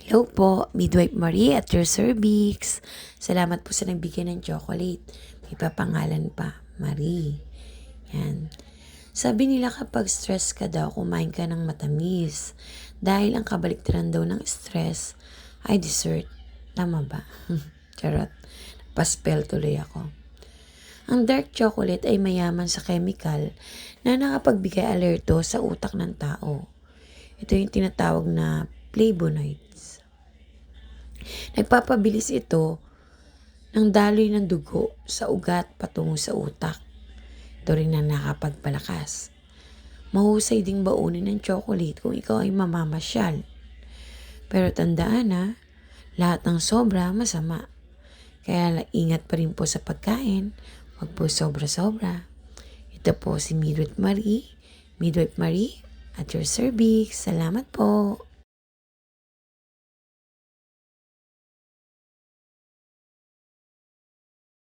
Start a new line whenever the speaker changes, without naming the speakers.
Hello po, Midwife Marie at your cervix. Salamat po sa nagbigay ng chocolate. May papangalan pa, Marie. Yan. Sabi nila kapag stress ka daw, kumain ka ng matamis. Dahil ang kabaliktaran daw ng stress ay dessert. Tama ba? Charot. Paspel tuloy ako. Ang dark chocolate ay mayaman sa chemical na nakapagbigay alerto sa utak ng tao. Ito yung tinatawag na flavonoids. Nagpapabilis ito ng daloy ng dugo sa ugat patungo sa utak. Ito rin ang nakapagpalakas. Mahusay ding baunin ng chocolate kung ikaw ay mamamasyal. Pero tandaan na, lahat ng sobra masama. Kaya ingat pa rin po sa pagkain, huwag po sobra-sobra. Ito po si Midwife Marie at your cervix. Salamat po.